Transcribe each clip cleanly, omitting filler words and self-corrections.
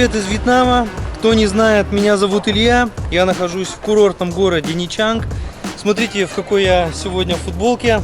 привет из Вьетнама. Кто не знает, меня зовут Илья. Я нахожусь в курортном городе Ничанг. Смотрите, в какой я сегодня футболке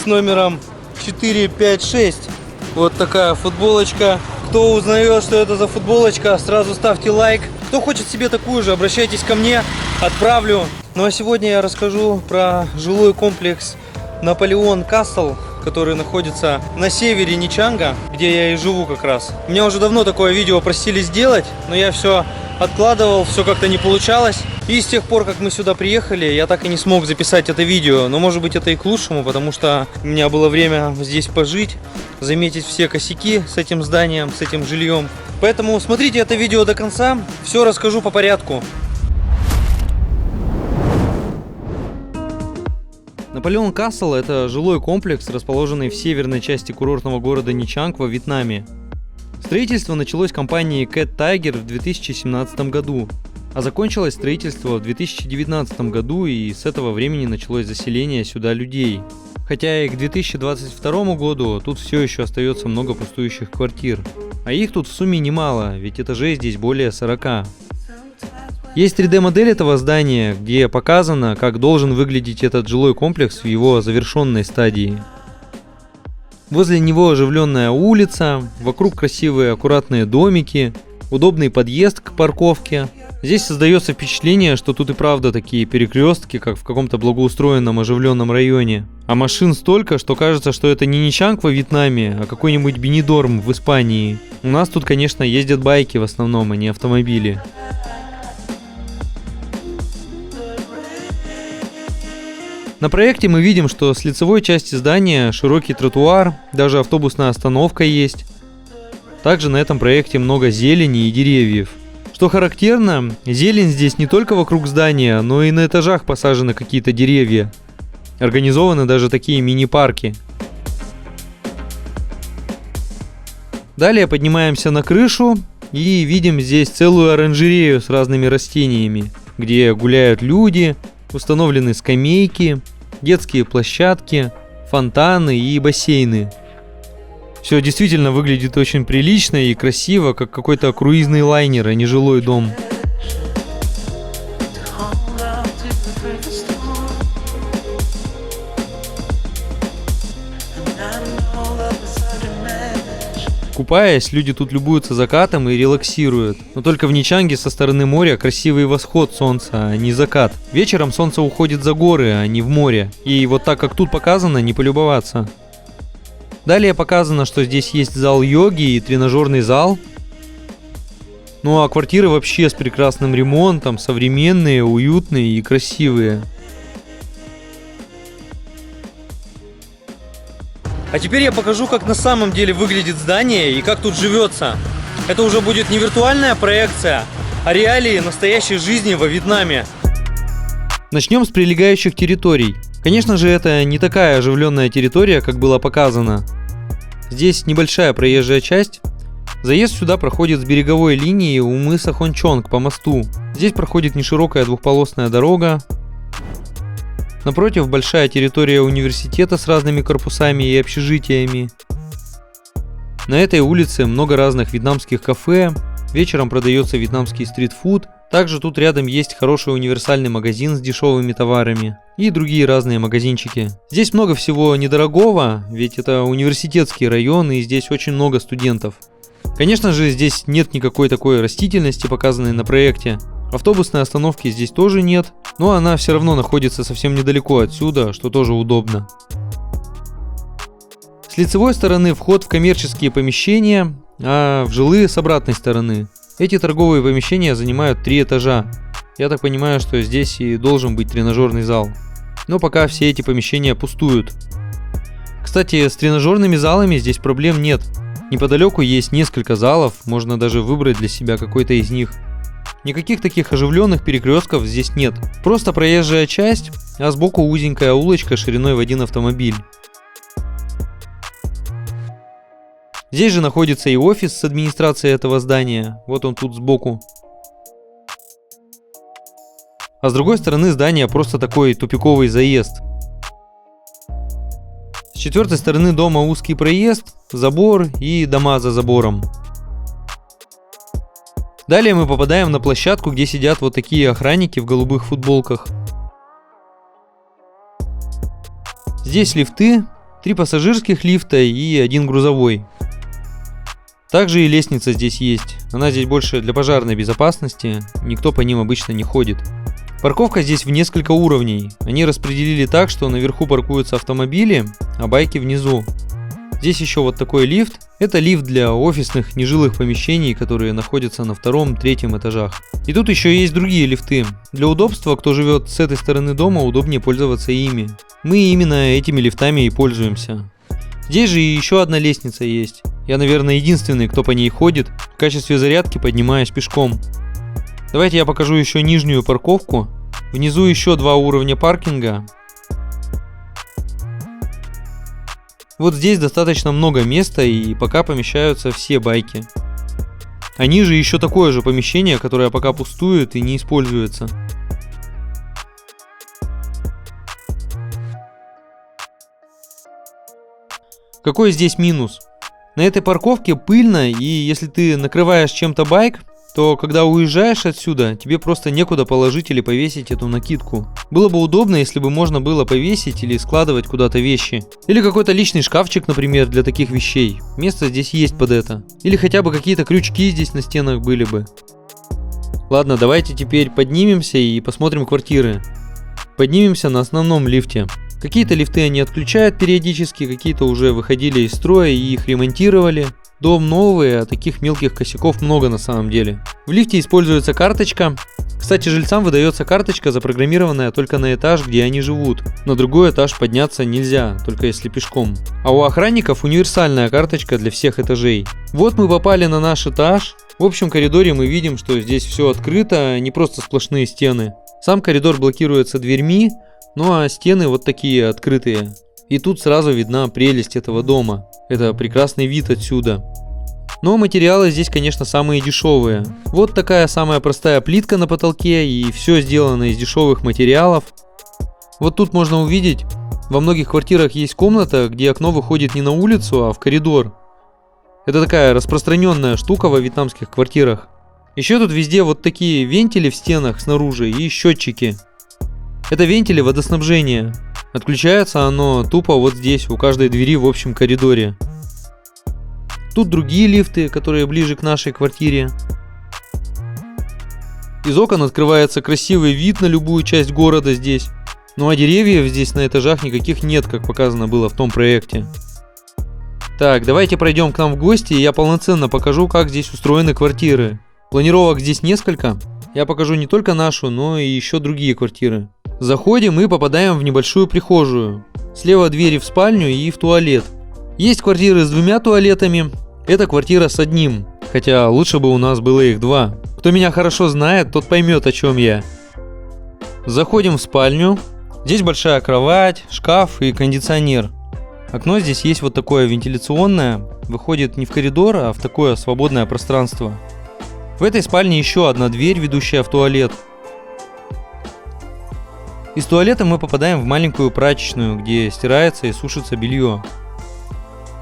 с номером 456. Вот такая футболочка. Кто узнает, что это за футболочка, сразу ставьте лайк. Кто хочет себе такую же, обращайтесь ко мне, отправлю. Ну а сегодня я расскажу про жилой комплекс Наполеон Касл, который находится на севере Ничанга, где я и живу как раз. Меня уже давно такое видео просили сделать, но я все откладывал, все как-то не получалось. И с тех пор, как мы сюда приехали, я так и не смог записать это видео. Но может быть это и к лучшему, потому что у меня было время здесь пожить, заметить все косяки с этим зданием, с этим жильем. Поэтому смотрите это видео до конца, все расскажу по порядку. Наполеон Касл – это жилой комплекс, расположенный в северной части курортного города Ничанг во Вьетнаме. Строительство началось компанией Cat Tiger в 2017 году, а закончилось строительство в 2019 году, и с этого времени началось заселение сюда людей. Хотя и к 2022 году тут все еще остается много пустующих квартир. А их тут в сумме немало, ведь этажей здесь более 40. Есть 3D-модель этого здания, где показано, как должен выглядеть этот жилой комплекс в его завершенной стадии. Возле него оживленная улица, вокруг красивые аккуратные домики, удобный подъезд к парковке. Здесь создается впечатление, что тут и правда такие перекрестки, как в каком-то благоустроенном оживленном районе. А машин столько, что кажется, что это не Ничанг во Вьетнаме, а какой-нибудь Бенидорм в Испании. У нас тут, конечно, ездят байки в основном, а не автомобили. На проекте мы видим, что с лицевой части здания широкий тротуар, даже автобусная остановка есть. Также на этом проекте много зелени и деревьев. Что характерно, зелень здесь не только вокруг здания, но и на этажах посажены какие-то деревья. Организованы даже такие мини-парки. Далее поднимаемся на крышу и видим здесь целую оранжерею с разными растениями, где гуляют люди, установлены скамейки, детские площадки, фонтаны и бассейны. Все действительно выглядит очень прилично и красиво, как какой-то круизный лайнер, а не жилой дом. Купаясь, люди тут любуются закатом и релаксируют. Но только в Ничанге со стороны моря красивый восход солнца, а не закат. Вечером солнце уходит за горы, а не в море. И вот так, как тут показано, не полюбоваться. Далее показано, что здесь есть зал йоги и тренажерный зал. Ну а квартиры вообще с прекрасным ремонтом, современные, уютные и красивые. А теперь я покажу, как на самом деле выглядит здание и как тут живется. Это уже будет не виртуальная проекция, а реалии настоящей жизни во Вьетнаме. Начнем с прилегающих территорий. Конечно же, это не такая оживленная территория, как было показано. Здесь небольшая проезжая часть. Заезд сюда проходит с береговой линии у мыса Хончонг по мосту. Здесь проходит неширокая двухполосная дорога. Напротив большая территория университета с разными корпусами и общежитиями. На этой улице много разных вьетнамских кафе, вечером продается вьетнамский стритфуд. Также тут рядом есть хороший универсальный магазин с дешевыми товарами и другие разные магазинчики. Здесь много всего недорогого, ведь это университетский район и здесь очень много студентов. Конечно же, здесь нет никакой такой растительности, показанной на проекте. Автобусной остановки здесь тоже нет, но она все равно находится совсем недалеко отсюда, что тоже удобно. С лицевой стороны вход в коммерческие помещения, а в жилые с обратной стороны. Эти торговые помещения занимают 3 этажа. Я так понимаю, что здесь и должен быть тренажерный зал. Но пока все эти помещения пустуют. Кстати, с тренажерными залами здесь проблем нет. Неподалеку есть несколько залов, можно даже выбрать для себя какой-то из них. Никаких таких оживленных перекрестков здесь нет. Просто проезжая часть, а сбоку узенькая улочка шириной в 1 автомобиль. Здесь же находится и офис с администрацией этого здания. Вот он тут сбоку. А с другой стороны здания просто такой тупиковый заезд. С 4-й стороны дома узкий проезд, забор и дома за забором. Далее мы попадаем на площадку, где сидят вот такие охранники в голубых футболках. Здесь лифты, 3 пассажирских лифта и 1 грузовой. Также и лестница здесь есть. Она здесь больше для пожарной безопасности, никто по ним обычно не ходит. Парковка здесь в несколько уровней. Они распределили так, что наверху паркуются автомобили, а байки внизу. Здесь еще вот такой лифт. Это лифт для офисных нежилых помещений, которые находятся на 2-3 этажах. И тут еще есть другие лифты. Для удобства, кто живет с этой стороны дома, удобнее пользоваться ими. Мы именно этими лифтами и пользуемся. Здесь же еще одна лестница есть. Я, наверное, единственный, кто по ней ходит. В качестве зарядки поднимаюсь пешком. Давайте я покажу еще нижнюю парковку. Внизу еще 2 уровня паркинга. Вот здесь достаточно много места, и пока помещаются все байки. А ниже еще такое же помещение, которое пока пустует и не используется. Какой здесь минус? На этой парковке пыльно, и если ты накрываешь чем-то байк, то когда уезжаешь отсюда, тебе просто некуда положить или повесить эту накидку. Было бы удобно, если бы можно было повесить или складывать куда-то вещи. Или какой-то личный шкафчик, например, для таких вещей. Место здесь есть под это. Или хотя бы какие-то крючки здесь на стенах были бы. Ладно, давайте теперь поднимемся и посмотрим квартиры. Поднимемся на основном лифте. Какие-то лифты они отключают периодически, какие-то уже выходили из строя и их ремонтировали. Дом новый, а таких мелких косяков много на самом деле. В лифте используется карточка. Кстати, жильцам выдается карточка, запрограммированная только на этаж, где они живут. На другой этаж подняться нельзя, только если пешком. А у охранников универсальная карточка для всех этажей. Вот мы попали на наш этаж. В общем коридоре мы видим, что здесь все открыто, не просто сплошные стены. Сам коридор блокируется дверьми, ну а стены вот такие открытые. И тут сразу видна прелесть этого дома. Это прекрасный вид отсюда. Но материалы здесь, конечно, самые дешевые. Вот такая самая простая плитка на потолке, и все сделано из дешевых материалов. Вот тут можно увидеть, во многих квартирах есть комната, где окно выходит не на улицу, а в коридор. Это такая распространенная штука во вьетнамских квартирах. Еще тут везде вот такие вентили в стенах снаружи и счетчики. Это вентили водоснабжения. Отключается оно тупо вот здесь, у каждой двери в общем коридоре. Тут другие лифты, которые ближе к нашей квартире. Из окон открывается красивый вид на любую часть города здесь. Ну а деревьев здесь на этажах никаких нет, как показано было в том проекте. Так, давайте пройдем к нам в гости, и я полноценно покажу, как здесь устроены квартиры. Планировок здесь несколько. Я покажу не только нашу, но и еще другие квартиры. Заходим и попадаем в небольшую прихожую. Слева двери в спальню и в туалет. Есть квартиры с 2 туалетами. Это квартира с 1. Хотя лучше бы у нас было их 2. Кто меня хорошо знает, тот поймет, о чем я. Заходим в спальню. Здесь большая кровать, шкаф и кондиционер. Окно здесь есть вот такое вентиляционное. Выходит не в коридор, а в такое свободное пространство. В этой спальне еще одна дверь, ведущая в туалет. Из туалета мы попадаем в маленькую прачечную, где стирается и сушится белье.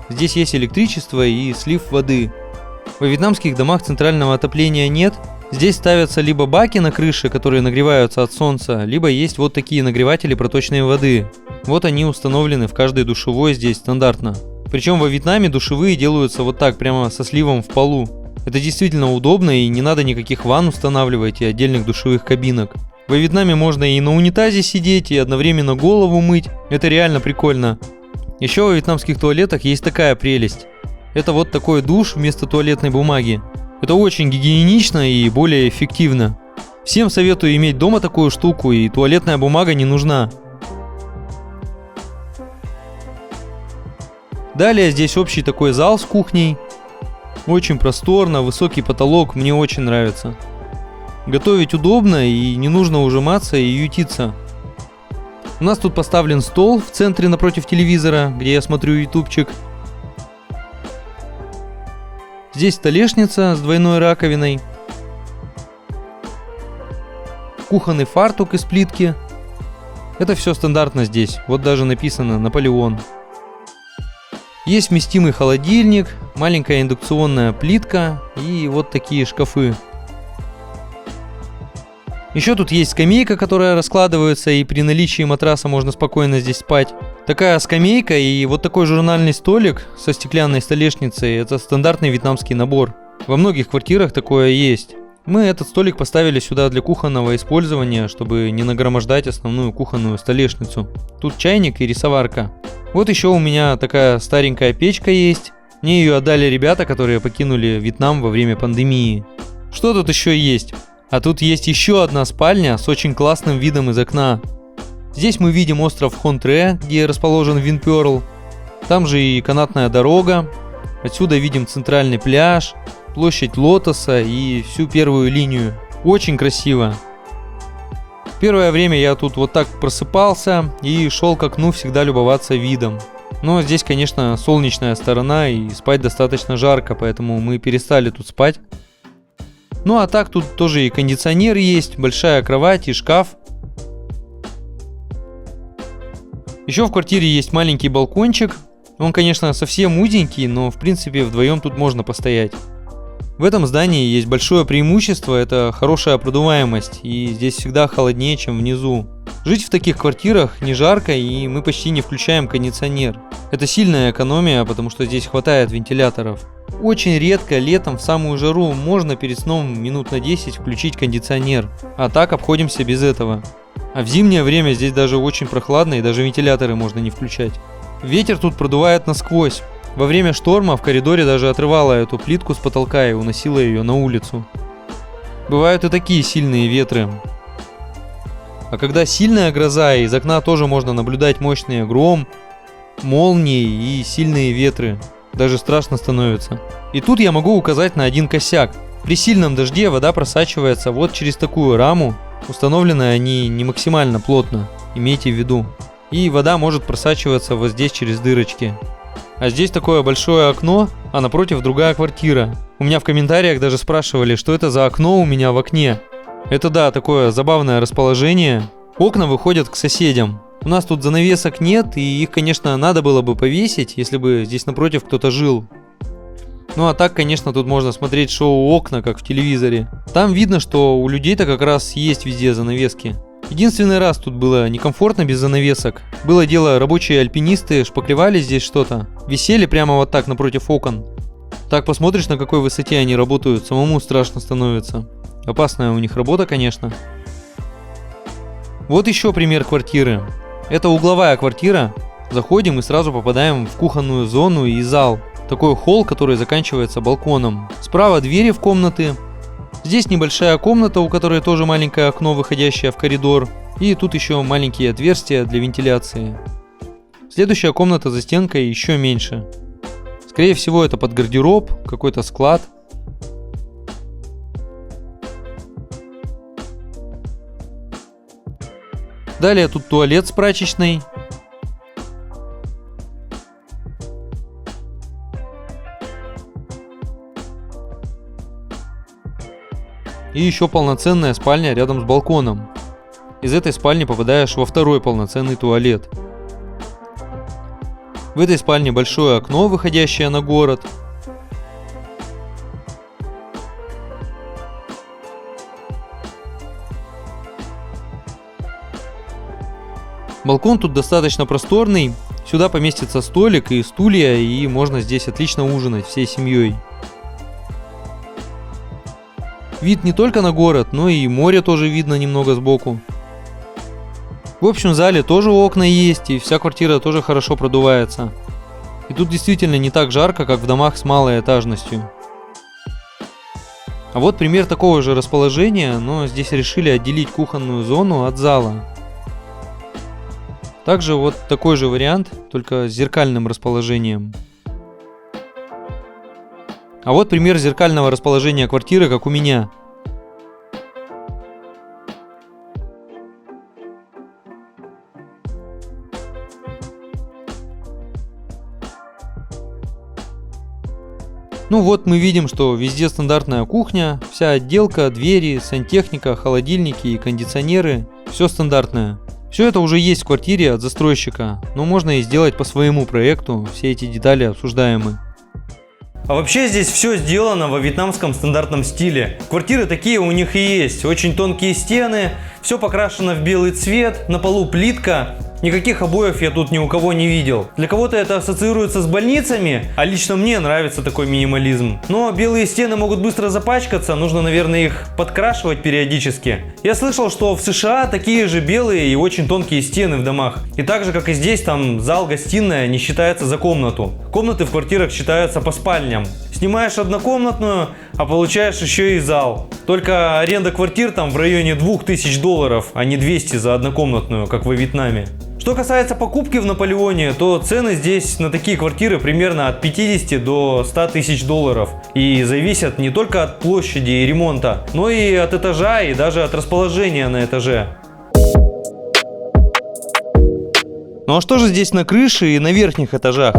Здесь есть электричество и слив воды. Во вьетнамских домах центрального отопления нет. Здесь ставятся либо баки на крыше, которые нагреваются от солнца, либо есть вот такие нагреватели проточной воды. Вот они установлены в каждой душевой здесь стандартно. Причем во Вьетнаме душевые делаются вот так, прямо со сливом в полу. Это действительно удобно, и не надо никаких ванн устанавливать и отдельных душевых кабинок. Во Вьетнаме можно и на унитазе сидеть, и одновременно голову мыть. Это реально прикольно. Еще во вьетнамских туалетах есть такая прелесть. Это вот такой душ вместо туалетной бумаги. Это очень гигиенично и более эффективно. Всем советую иметь дома такую штуку, и туалетная бумага не нужна. Далее здесь общий такой зал с кухней. Очень просторно, высокий потолок, мне очень нравится. Готовить удобно, и не нужно ужиматься и ютиться. У нас тут поставлен стол в центре напротив телевизора, где я смотрю ютубчик. Здесь столешница с двойной раковиной. Кухонный фартук из плитки. Это все стандартно здесь, вот даже написано «Наполеон». Есть вместимый холодильник, маленькая индукционная плитка и вот такие шкафы. Еще тут есть скамейка, которая раскладывается, и при наличии матраса можно спокойно здесь спать. Такая скамейка и вот такой журнальный столик со стеклянной столешницей – это стандартный вьетнамский набор. Во многих квартирах такое есть. Мы этот столик поставили сюда для кухонного использования, чтобы не нагромождать основную кухонную столешницу. Тут чайник и рисоварка. Вот еще у меня такая старенькая печка есть. Мне ее отдали ребята, которые покинули Вьетнам во время пандемии. Что тут еще есть? А тут есть еще одна спальня с очень классным видом из окна. Здесь мы видим остров Хонтре, где расположен Винперл. Там же и канатная дорога. Отсюда видим центральный пляж, площадь Лотоса и всю первую линию. Очень красиво. Первое время я тут вот так просыпался и шел к окну всегда любоваться видом. Но здесь, конечно, солнечная сторона и спать достаточно жарко, поэтому мы перестали тут спать. Ну а так тут тоже и кондиционер есть, большая кровать и шкаф. Еще в квартире есть маленький балкончик. Он, конечно, совсем узенький, но в принципе вдвоем тут можно постоять. В этом здании есть большое преимущество, это хорошая продуваемость, и здесь всегда холоднее, чем внизу. Жить в таких квартирах не жарко, и мы почти не включаем кондиционер. Это сильная экономия, потому что здесь хватает вентиляторов. Очень редко летом в самую жару можно перед сном минут на 10 включить кондиционер, а так обходимся без этого. А в зимнее время здесь даже очень прохладно, и даже вентиляторы можно не включать. Ветер тут продувает насквозь. Во время шторма в коридоре даже отрывало эту плитку с потолка и уносило ее на улицу. Бывают и такие сильные ветры. А когда сильная гроза, из окна тоже можно наблюдать мощный гром, молнии и сильные ветры. Даже страшно становится. И тут я могу указать на один косяк. При сильном дожде вода просачивается вот через такую раму. Установлены они не максимально плотно, имейте в виду. И вода может просачиваться вот здесь через дырочки. А здесь такое большое окно, а напротив другая квартира. У меня в комментариях даже спрашивали, что это за окно у меня в окне. Это да, такое забавное расположение. Окна выходят к соседям. У нас тут занавесок нет, и их, конечно, надо было бы повесить, если бы здесь напротив кто-то жил. Ну а так, конечно, тут можно смотреть шоу «Окна», как в телевизоре. Там видно, что у людей-то как раз есть везде занавески. Единственный раз тут было некомфортно без занавесок. Было дело, рабочие альпинисты шпаклевали здесь что-то. Висели прямо вот так напротив окон. Так посмотришь, на какой высоте они работают, самому страшно становится. Опасная у них работа, конечно. Вот еще пример квартиры. Это угловая квартира. Заходим и сразу попадаем в кухонную зону и зал. Такой холл, который заканчивается балконом. Справа двери в комнаты. Здесь небольшая комната, у которой тоже маленькое окно, выходящее в коридор. И тут еще маленькие отверстия для вентиляции. Следующая комната за стенкой еще меньше. Скорее всего, это под гардероб, какой-то склад. Далее тут туалет с прачечной. И еще полноценная спальня рядом с балконом. Из этой спальни попадаешь во второй полноценный туалет. В этой спальне большое окно, выходящее на город. Балкон тут достаточно просторный. Сюда поместится столик и стулья, и можно здесь отлично ужинать всей семьей. Вид не только на город, но и море тоже видно немного сбоку. В общем зале тоже окна есть, и вся квартира тоже хорошо продувается. И тут действительно не так жарко, как в домах с малой этажностью. А вот пример такого же расположения, но здесь решили отделить кухонную зону от зала. Также вот такой же вариант, только с зеркальным расположением. А вот пример зеркального расположения квартиры, как у меня. Ну вот мы видим, что везде стандартная кухня, вся отделка, двери, сантехника, холодильники и кондиционеры, все стандартное. Все это уже есть в квартире от застройщика, но можно и сделать по своему проекту, все эти детали обсуждаемы. А вообще здесь все сделано во вьетнамском стандартном стиле. Квартиры такие у них и есть. Очень тонкие стены, все покрашено в белый цвет, на полу плитка. Никаких обоев я тут ни у кого не видел. Для кого-то это ассоциируется с больницами, а лично мне нравится такой минимализм. Но белые стены могут быстро запачкаться, нужно, наверное, их подкрашивать периодически. Я слышал, что в США такие же белые и очень тонкие стены в домах. И так же, как и здесь, там зал-гостиная не считается за комнату. Комнаты в квартирах считаются по спальням. Снимаешь однокомнатную, а получаешь еще и зал. Только аренда квартир там в районе $2000, а не 200 за однокомнатную, как во Вьетнаме. Что касается покупки в Наполеоне, то цены здесь на такие квартиры примерно от 50 до 100 тысяч долларов. И зависят не только от площади и ремонта, но и от этажа, и даже от расположения на этаже. Ну а что же здесь на крыше и на верхних этажах?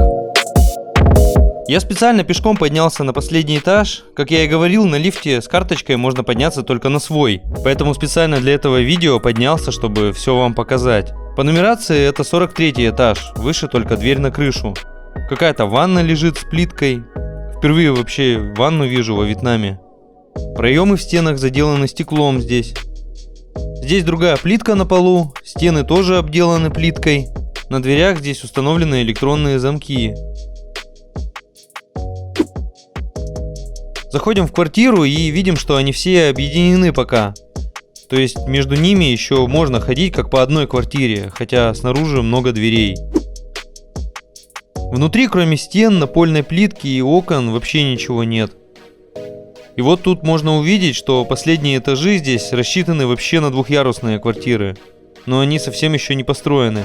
Я специально пешком поднялся на последний этаж. Как я и говорил, на лифте с карточкой можно подняться только на свой. Поэтому специально для этого видео поднялся, чтобы все вам показать. По нумерации это 43-й этаж, выше только дверь на крышу. Какая-то ванна лежит с плиткой. Впервые вообще ванну вижу во Вьетнаме. Проемы в стенах заделаны стеклом здесь. Здесь другая плитка на полу, стены тоже обделаны плиткой. На дверях здесь установлены электронные замки. Заходим в квартиру и видим, что они все объединены пока. То есть между ними еще можно ходить как по одной квартире, хотя снаружи много дверей. Внутри, кроме стен, напольной плитки и окон, вообще ничего нет. И вот тут можно увидеть, что последние этажи здесь рассчитаны вообще на двухъярусные квартиры. Но они совсем еще не построены.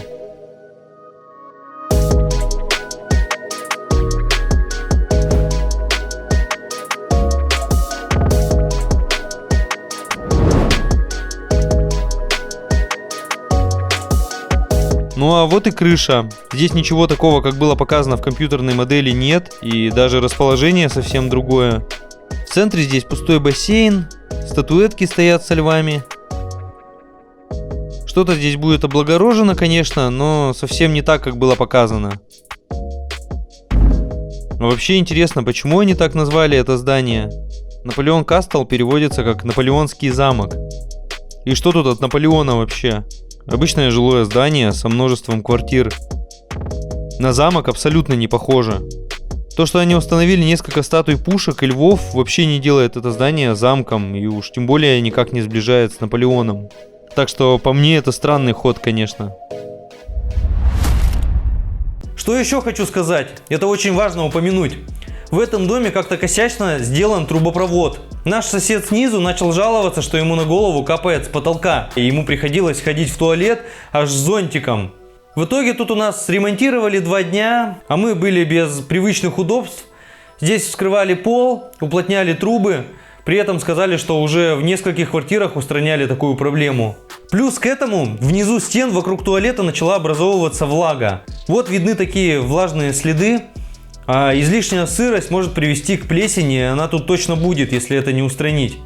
Ну а вот и крыша. Здесь ничего такого, как было показано в компьютерной модели, нет, и даже расположение совсем другое. В центре здесь пустой бассейн, статуэтки стоят со львами. Что-то здесь будет облагорожено, конечно, но совсем не так, как было показано. Но вообще интересно, почему они так назвали это здание? Наполеон Кастл переводится как Наполеонский замок. И что тут от Наполеона вообще? Обычное жилое здание со множеством квартир. На замок абсолютно не похоже. То, что они установили несколько статуй пушек и львов, вообще не делает это здание замком, и уж тем более никак не сближает с Наполеоном. Так что по мне это странный ход, конечно. Что еще хочу сказать? Это очень важно упомянуть. В этом доме как-то косячно сделан трубопровод. Наш сосед снизу начал жаловаться, что ему на голову капает с потолка, и ему приходилось ходить в туалет аж с зонтиком. В итоге тут у нас ремонтировали 2 дня, а мы были без привычных удобств. Здесь вскрывали пол, уплотняли трубы, при этом сказали, что уже в нескольких квартирах устраняли такую проблему. Плюс к этому внизу стен вокруг туалета начала образовываться влага. Вот видны такие влажные следы. А излишняя сырость может привести к плесени, и она тут точно будет, если это не устранить.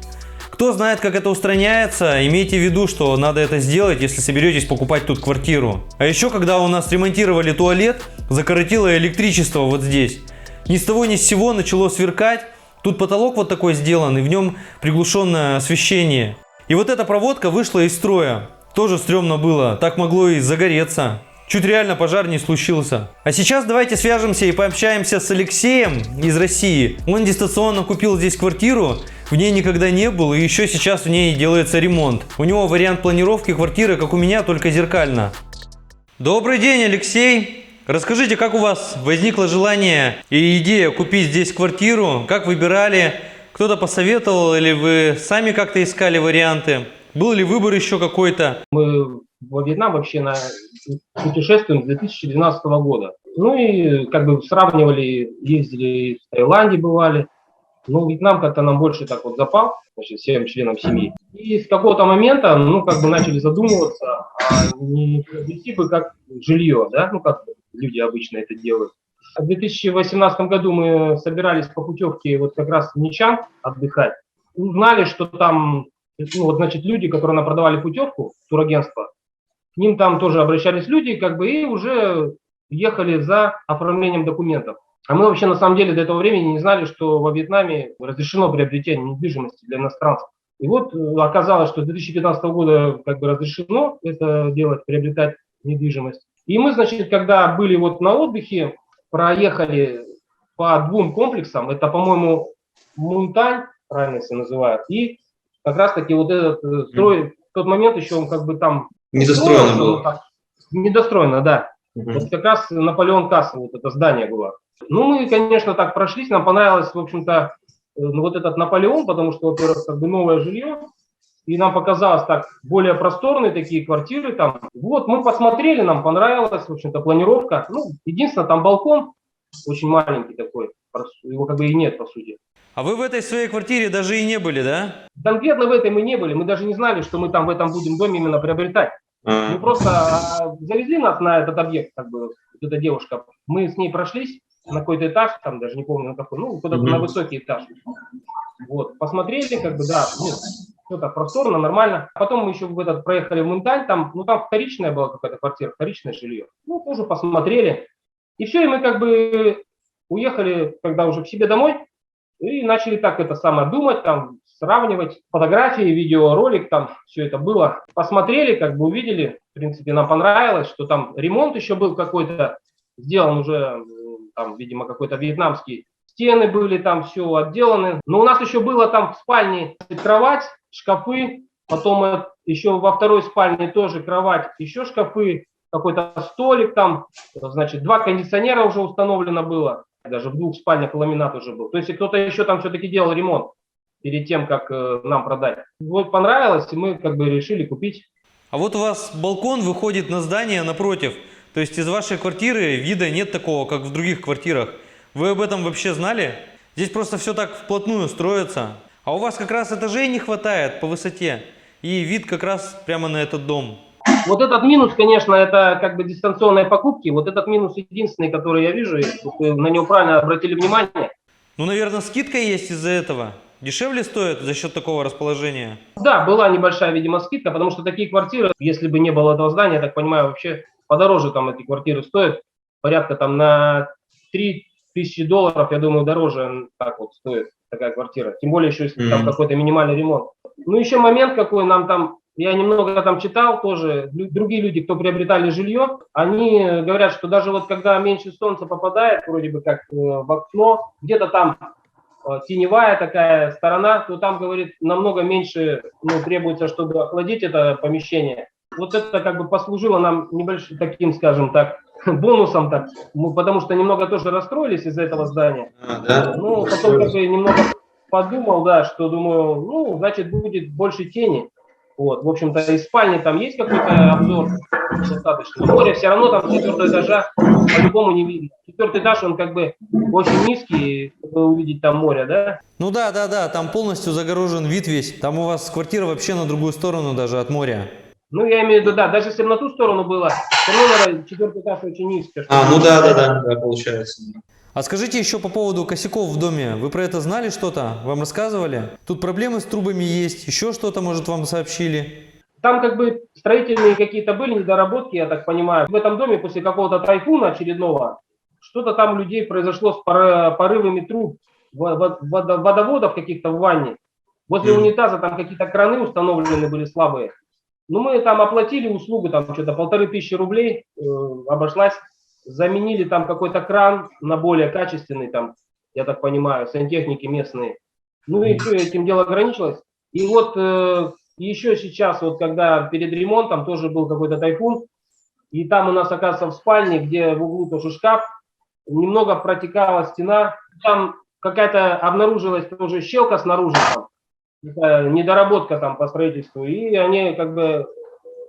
Кто знает, как это устраняется, имейте в виду, что надо это сделать, если соберетесь покупать тут квартиру. А еще, когда у нас ремонтировали туалет, закоротило электричество вот здесь. Ни с того ни с сего начало сверкать. Тут потолок вот такой сделан, и в нем приглушенное освещение. И вот эта проводка вышла из строя. Тоже стрёмно было, так могло и загореться. Чуть реально пожар не случился. А сейчас давайте свяжемся и пообщаемся с Алексеем из России. Он дистанционно купил здесь квартиру, в ней никогда не был, и еще сейчас в ней делается ремонт. У него вариант планировки квартиры, как у меня, только зеркально. Добрый день, Алексей! Расскажите, как у вас возникло желание и идея купить здесь квартиру? Как выбирали? Кто-то посоветовал или вы сами как-то искали варианты? Был ли выбор еще какой-то? Мы во Вьетнам вообще путешествуем с 2012 года. Ну и как бы сравнивали, ездили в Таиланде, бывали. Но Вьетнам как-то нам больше так вот запал, значит, всем членам семьи. И с какого-то момента, ну, как бы начали задумываться, а не приобрести бы как жилье, да, ну, как люди обычно это делают. В 2018 году мы собирались по путевке вот как раз в Ничанг отдыхать. Узнали, что там, ну, вот, значит, люди, которые нам продавали путевку, турагентство, к ним там тоже обращались люди, как бы, и уже ехали за оформлением документов. А мы вообще на самом деле до этого времени не знали, что во Вьетнаме разрешено приобретение недвижимости для иностранцев. И вот оказалось, что с 2015 года как бы разрешено это делать, приобретать недвижимость. И мы, значит, когда были вот на отдыхе, проехали по двум комплексам, это, по-моему, Мунтань, правильно если называют, и как раз-таки вот этот строй, в тот момент еще он как бы там... Недостроено было. Недостроено, да. Вот как раз Наполеон Касл, вот это здание было. Ну, мы, конечно, так прошлись, нам понравилось, в общем-то, вот этот Наполеон, потому что, во-первых, как бы новое жилье, и нам показалось так, более просторные такие квартиры там. Вот, мы посмотрели, нам понравилась, в общем-то, планировка. Ну, единственное, там балкон очень маленький такой, его как бы и нет, по сути. А вы в этой своей квартире даже и не были, да? Конкретно в этой мы не были, мы даже не знали, что мы там в этом будем доме именно приобретать. Мы просто завезли нас на этот объект, как бы, вот эта девушка. Мы с ней прошлись на какой-то этаж, там даже не помню на какой, ну, куда-то на высокий этаж. Вот, посмотрели, как бы, да, ну, все так просторно, нормально. Потом мы еще проехали в Мунтань, там, ну, там вторичная была какая-то квартира, вторичное жилье. Ну, тоже посмотрели. И все, и мы как бы уехали, когда уже к себе домой, и начали так это самое думать, там, сравнивать фотографии, видеоролик, там все это было. Посмотрели, как бы увидели, в принципе, нам понравилось, что там ремонт еще был какой-то, сделан уже, там, видимо, какой-то вьетнамский. Стены были там все отделаны. Но у нас еще было там в спальне кровать, шкафы, потом еще во второй спальне тоже кровать, еще шкафы, какой-то столик там, значит, 2 кондиционера уже установлено было, даже в 2 спальнях ламинат уже был. То есть кто-то еще там все-таки делал ремонт перед тем, как нам продать. Вот понравилось, и мы как бы решили купить. А вот у вас балкон выходит на здание напротив. То есть из вашей квартиры вида нет такого, как в других квартирах. Вы об этом вообще знали? Здесь просто все так вплотную строится. А у вас как раз этажей не хватает по высоте. И вид как раз прямо на этот дом. Вот этот минус, конечно, это как бы дистанционные покупки. Вот этот минус единственный, который я вижу, и вы на него правильно обратили внимание. Ну, наверное, скидка есть из-за этого. Дешевле стоит за счет такого расположения? Да, была небольшая, видимо, скидка, потому что такие квартиры, если бы не было этого здания, я так понимаю, вообще подороже там эти квартиры стоят. Порядка там на $3000, я думаю, дороже так вот стоит такая квартира. Тем более еще, если там какой-то минимальный ремонт. Ну, еще момент какой нам там, я немного там читал тоже, другие люди, кто приобретали жилье, они говорят, что даже вот когда меньше солнца попадает, вроде бы как в окно, где-то там теневая такая сторона, то там, говорит, намного меньше требуется, чтобы охладить это помещение. Вот это как бы послужило нам небольшим таким, скажем так, бонусом, так, потому что немного тоже расстроились из-за этого здания. Да? Ну, потом как бы немного подумал, да, что думаю, ну, значит, будет больше тени. Вот, в общем-то, из спальни там есть какой-то обзор достаточно. Море все равно там с 4-го этажа по-любому не видно. 4-й этаж, он как бы очень низкий, чтобы увидеть там море, да? Ну да, там полностью загорожен вид весь. Там у вас квартира вообще на другую сторону даже от моря. Ну, я имею в виду, да, даже если бы на ту сторону было, все равно 4-й этаж очень низкий. Ну да, получается. А скажите еще по поводу косяков в доме. Вы про это знали что-то? Вам рассказывали? Тут проблемы с трубами есть, еще что-то, может, вам сообщили? Там как бы строительные какие-то были недоработки, я так понимаю. В этом доме после какого-то тайфуна очередного что-то там у людей произошло с порывами труб, водоводов каких-то в ванне. Возле унитаза там какие-то краны установлены были слабые. Ну, мы там оплатили услугу, там что-то 1500 рублей обошлась. Заменили там какой-то кран на более качественный, там, я так понимаю, сантехники местные. Ну и все, этим дело ограничилось. И вот еще сейчас, вот когда перед ремонтом тоже был какой-то тайфун, и там у нас, оказывается, в спальне, где в углу тоже шкаф, немного протекала стена, там какая-то обнаружилась тоже щелка снаружи, там, недоработка там по строительству, и они как бы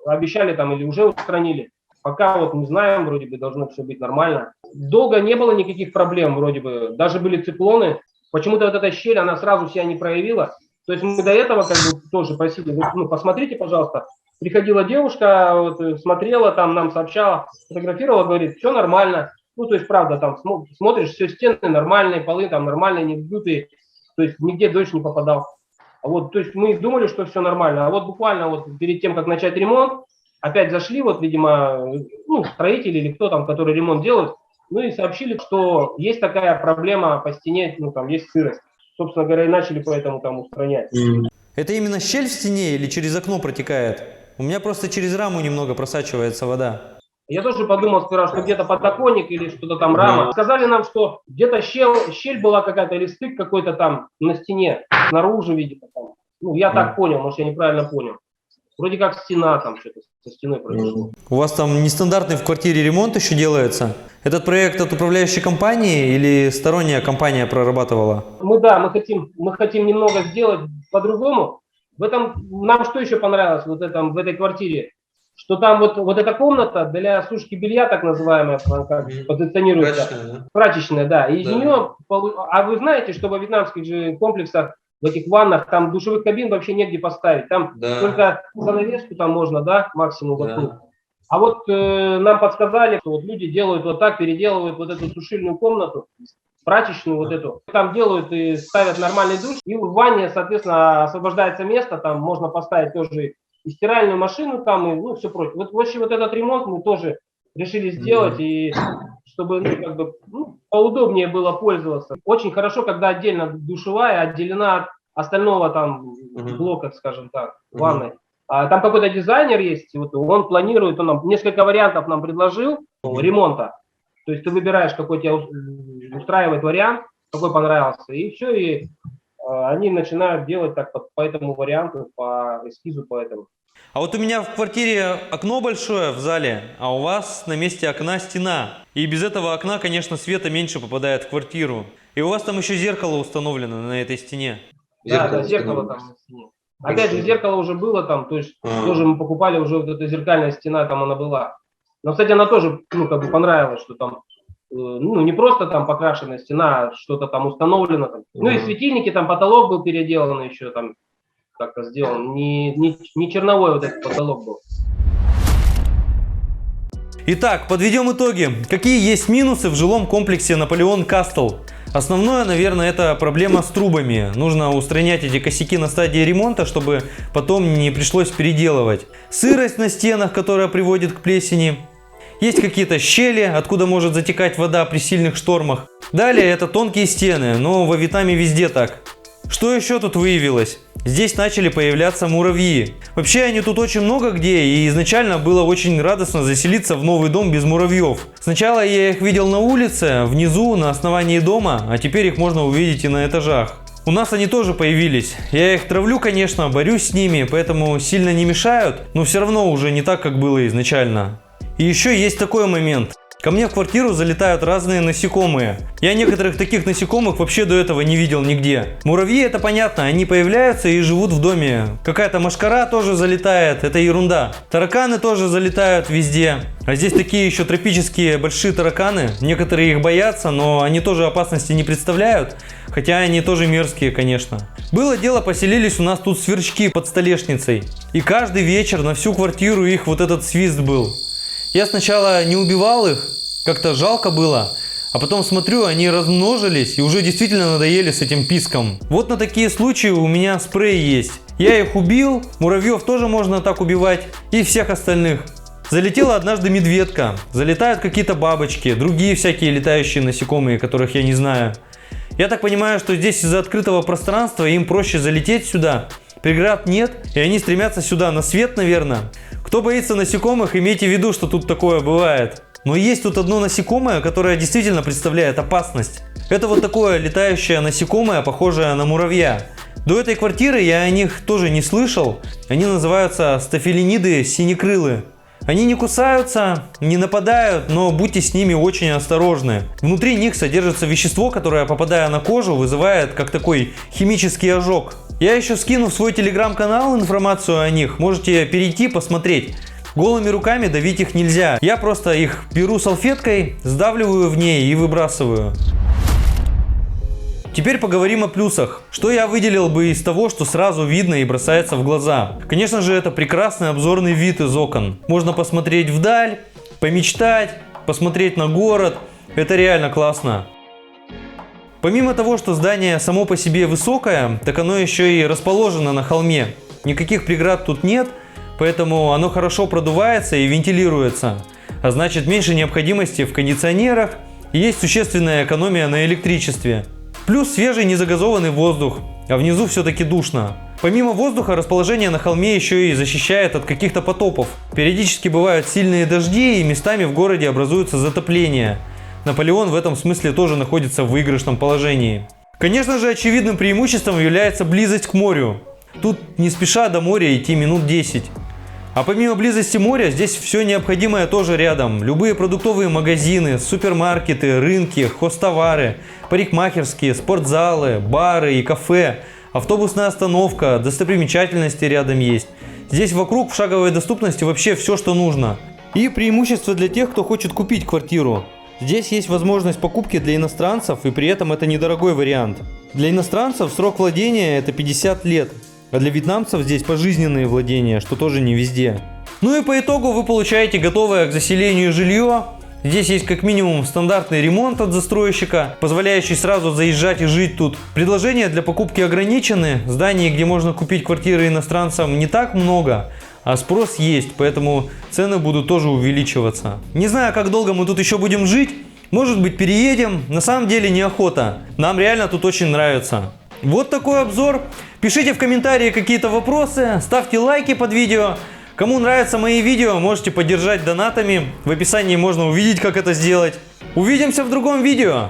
обещали там или уже устранили. Пока вот не знаем, вроде бы должно все быть нормально. Долго не было никаких проблем, вроде бы. Даже были циклоны. Почему-то вот эта щель, она сразу себя не проявила. То есть мы до этого как бы тоже просили, ну, посмотрите, пожалуйста. Приходила девушка, вот, смотрела, там нам сообщала, фотографировала, говорит, все нормально. Ну, то есть, правда, там смотришь, все стены нормальные, полы там нормальные, не вздутые. То есть нигде дождь не попадал. А вот, то есть мы думали, что все нормально. А вот буквально вот перед тем, как начать ремонт, опять зашли, вот, видимо, ну, строители или кто там, который ремонт делает, Ну и сообщили, что есть такая проблема по стене, ну там есть сырость. Собственно говоря, и начали поэтому там устранять. Это именно щель в стене или через окно протекает? У меня просто через раму немного просачивается вода. Я тоже подумал сперва, что где-то подоконник или что-то там рама. Сказали нам, что где-то щель была какая-то или стык какой-то там на стене, снаружи, видимо. Там. Ну, я так понял, может, я неправильно понял. Вроде как стена там что-то со стеной произошло. У вас там нестандартный в квартире ремонт еще делается? Этот проект от управляющей компании или сторонняя компания прорабатывала? Мы хотим немного сделать по-другому. В этом нам что еще понравилось в этой квартире? Что там вот эта комната для сушки белья, так называемая, как позиционируется. Прачечная, да. И из нее, а вы знаете, что во вьетнамских же комплексах, в этих ваннах, там душевых кабин вообще негде поставить. Там только занавеску там можно, да, максимум воткнуть. А вот нам подсказали, что вот люди делают вот так, переделывают вот эту сушильную комнату, прачечную вот эту. Там делают и ставят нормальный душ. И в ванне, соответственно, освобождается место, там можно поставить тоже и стиральную машину там, и ну, все прочее. Вот, в общем, вот этот ремонт мы тоже решили сделать, и чтобы поудобнее было пользоваться. Очень хорошо, когда отдельно душевая отделена от остального там блока, скажем так, ванной. Там какой-то дизайнер есть, вот он планирует, он нам несколько вариантов нам предложил ремонта. То есть ты выбираешь, какой тебя устраивает вариант, какой понравился, и все, и они начинают делать так по этому варианту, по эскизу, по этому. А вот у меня в квартире окно большое в зале, а у вас на месте окна стена. И без этого окна, конечно, света меньше попадает в квартиру. И у вас там еще зеркало установлено на этой стене. Зеркало там на стене. Опять же, зеркало уже было там, то есть тоже мы покупали уже вот эта зеркальная стена, там она была. Но, кстати, она тоже, понравилась, что там, не просто там покрашенная стена, а что-то там установлено. Там. Ну и светильники, там потолок был переделан еще, там как-то сделан. Не черновой вот этот потолок был. Итак, подведем итоги. Какие есть минусы в жилом комплексе Наполеон Кастл? Основное, наверное, это проблема с трубами. Нужно устранять эти косяки на стадии ремонта, чтобы потом не пришлось переделывать. Сырость на стенах, которая приводит к плесени. Есть какие-то щели, откуда может затекать вода при сильных штормах. Далее это тонкие стены, но во Вьетнаме везде так. Что еще тут выявилось? Здесь начали появляться муравьи. Вообще они тут очень много где, и изначально было очень радостно заселиться в новый дом без муравьев. Сначала я их видел на улице, внизу, на основании дома, а теперь их можно увидеть и на этажах. У нас они тоже появились. Я их травлю, конечно, борюсь с ними, поэтому сильно не мешают, но все равно уже не так, как было изначально. И еще есть такой момент. Ко мне в квартиру залетают разные насекомые. Я некоторых таких насекомых вообще до этого не видел нигде. Муравьи, это понятно, они появляются и живут в доме. Какая-то мошкара тоже залетает, это ерунда. Тараканы тоже залетают везде. А здесь такие еще тропические большие тараканы. Некоторые их боятся, но они тоже опасности не представляют. Хотя они тоже мерзкие, конечно. Было дело, поселились у нас тут сверчки под столешницей. И каждый вечер на всю квартиру их вот этот свист был. Я сначала не убивал их, как-то жалко было, а потом смотрю, они размножились и уже действительно надоели с этим писком. Вот на такие случаи у меня спрей есть. Я их убил, муравьев тоже можно так убивать и всех остальных. Залетела однажды медведка, залетают какие-то бабочки, другие всякие летающие насекомые, которых я не знаю. Я так понимаю, что здесь из-за открытого пространства им проще залететь сюда. Преград нет, и они стремятся сюда на свет, наверное. Кто боится насекомых, имейте в виду, что тут такое бывает. Но есть тут одно насекомое, которое действительно представляет опасность. Это вот такое летающее насекомое, похожее на муравья. До этой квартиры я о них тоже не слышал. Они называются стафилиниды синекрылы. Они не кусаются, не нападают, но будьте с ними очень осторожны. Внутри них содержится вещество, которое, попадая на кожу, вызывает как такой химический ожог. Я еще скину в свой телеграм-канал информацию о них, можете перейти посмотреть. Голыми руками давить их нельзя. Я просто их беру салфеткой, сдавливаю в ней и выбрасываю. Теперь поговорим о плюсах. Что я выделил бы из того, что сразу видно и бросается в глаза? Конечно же, это прекрасный обзорный вид из окон. Можно посмотреть вдаль, помечтать, посмотреть на город. Это реально классно. Помимо того, что здание само по себе высокое, так оно еще и расположено на холме. Никаких преград тут нет, поэтому оно хорошо продувается и вентилируется. А значит, меньше необходимости в кондиционерах и есть существенная экономия на электричестве. Плюс свежий незагазованный воздух, а внизу все-таки душно. Помимо воздуха, расположение на холме еще и защищает от каких-то потопов. Периодически бывают сильные дожди, и местами в городе образуются затопления. Наполеон в этом смысле тоже находится в выигрышном положении. Конечно же, очевидным преимуществом является близость к морю. Тут не спеша до моря идти минут 10. А помимо близости моря, здесь все необходимое тоже рядом. Любые продуктовые магазины, супермаркеты, рынки, хозтовары, парикмахерские, спортзалы, бары и кафе, автобусная остановка, достопримечательности рядом есть. Здесь вокруг в шаговой доступности вообще все, что нужно. И преимущество для тех, кто хочет купить квартиру. Здесь есть возможность покупки для иностранцев, и при этом это недорогой вариант. Для иностранцев срок владения это 50 лет. А для вьетнамцев здесь пожизненные владения, что тоже не везде. Ну и по итогу вы получаете готовое к заселению жилье. Здесь есть как минимум стандартный ремонт от застройщика, позволяющий сразу заезжать и жить тут. Предложения для покупки ограничены. Зданий, где можно купить квартиры иностранцам, не так много, а спрос есть, поэтому цены будут тоже увеличиваться. Не знаю, как долго мы тут еще будем жить. Может быть, переедем. На самом деле неохота. Нам реально тут очень нравится. Вот такой обзор. Пишите в комментарии какие-то вопросы, ставьте лайки под видео. Кому нравятся мои видео, можете поддержать донатами. В описании можно увидеть, как это сделать. Увидимся в другом видео.